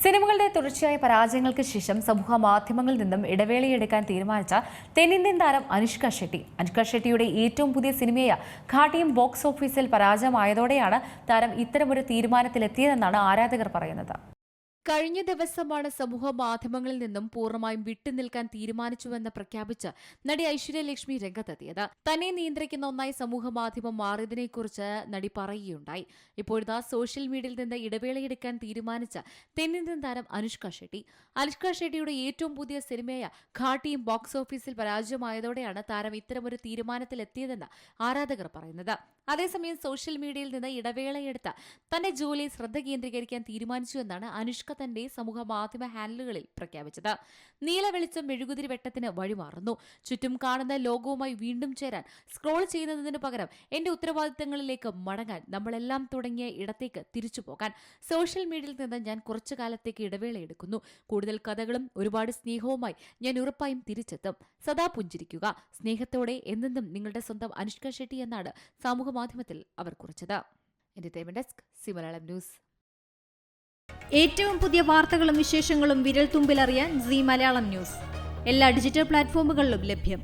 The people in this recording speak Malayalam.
സിനിമകളുടെ തുടർച്ചയായ പരാജയങ്ങൾക്ക് ശേഷം സമൂഹ മാധ്യമങ്ങളിൽ നിന്നും ഇടവേളയെടുക്കാൻ തീരുമാനിച്ച തെന്നിന്ത്യൻ താരം അനുഷ്ക ഷെട്ടി. അനുഷ്ക ഷെട്ടിയുടെ ഏറ്റവും പുതിയ സിനിമയായ ഘാട്ടിയും ബോക്സ് ഓഫീസിൽ പരാജയമായതോടെയാണ് താരം ഇത്തരമൊരു തീരുമാനത്തിലെത്തിയതെന്നാണ് ആരാധകർ പറയുന്നത്. കഴിഞ്ഞ ദിവസമാണ് സമൂഹ മാധ്യമങ്ങളിൽ നിന്നും പൂർണ്ണമായും വിട്ടുനിൽക്കാൻ തീരുമാനിച്ചുവെന്ന് പ്രഖ്യാപിച്ച് നടി ഐശ്വര്യലക്ഷ്മി രംഗത്തെത്തിയത്. തന്നെ നിയന്ത്രിക്കുന്ന ഒന്നായി സമൂഹ മാധ്യമം മാറിയതിനെക്കുറിച്ച് നടി പറയുകയുണ്ടായി. ഇപ്പോഴത്തെ സോഷ്യൽ മീഡിയയിൽ നിന്ന് ഇടവേളയെടുക്കാൻ തീരുമാനിച്ച തെന്നിന്ത്യൻ താരം അനുഷ്ക ഷെട്ടി. അനുഷ്ക ഷെട്ടിയുടെ ഏറ്റവും പുതിയ സിനിമയായ ഘാട്ടിയും ബോക്സ് ഓഫീസിൽ പരാജയമായതോടെയാണ് താരം ഇത്തരമൊരു തീരുമാനത്തിലെത്തിയതെന്ന് ആരാധകർ പറയുന്നത്. അതേസമയം സോഷ്യൽ മീഡിയയിൽ നിന്ന് ഇടവേളയെടുത്ത് തന്റെ ജോലിയിൽ ശ്രദ്ധ കേന്ദ്രീകരിക്കാൻ തീരുമാനിച്ചുവെന്നാണ് അനുഷ്ക തന്റെ സമൂഹ മാധ്യമ ഹാൻഡിലുകളിൽ പ്രഖ്യാപിച്ചത്. നീല വെളിച്ചം മെഴുകുതിരി വെട്ടത്തിന് വഴിമാറുന്നു. ചുറ്റും കാണുന്ന ലോകവുമായി വീണ്ടും ചേരാൻ സ്ക്രോൾ ചെയ്യുന്നതിന് പകരം എന്റെ ഉത്തരവാദിത്തങ്ങളിലേക്ക് മടങ്ങാൻ, നമ്മളെല്ലാം തുടങ്ങിയ ഇടത്തേക്ക് തിരിച്ചു പോകാൻ സോഷ്യൽ മീഡിയയിൽ നിന്ന് ഞാൻ കുറച്ചു കാലത്തേക്ക് ഇടവേളയെടുക്കുന്നു. കൂടുതൽ കഥകളും ഒരുപാട് സ്നേഹവുമായി ഞാൻ ഉറപ്പായും തിരിച്ചെത്തും. സദാ പുഞ്ചിരിക്കുക. സ്നേഹത്തോടെ എന്നെന്നും നിങ്ങളുടെ സ്വന്തം അനുഷ്ക ഷെട്ടി എന്നാണ് സമൂഹ മാധ്യമത്തിൽ അവർ കുറിച്ചത്. Entertainment desk, C Malayalam news. ഏറ്റവും പുതിയ വാർത്തകളും വിശേഷങ്ങളും വിരൽ തുമ്പിലറിയാൻ സി മലയാളം ന്യൂസ് എല്ലാ ഡിജിറ്റൽ പ്ലാറ്റ്ഫോമുകളിലും ലഭ്യം.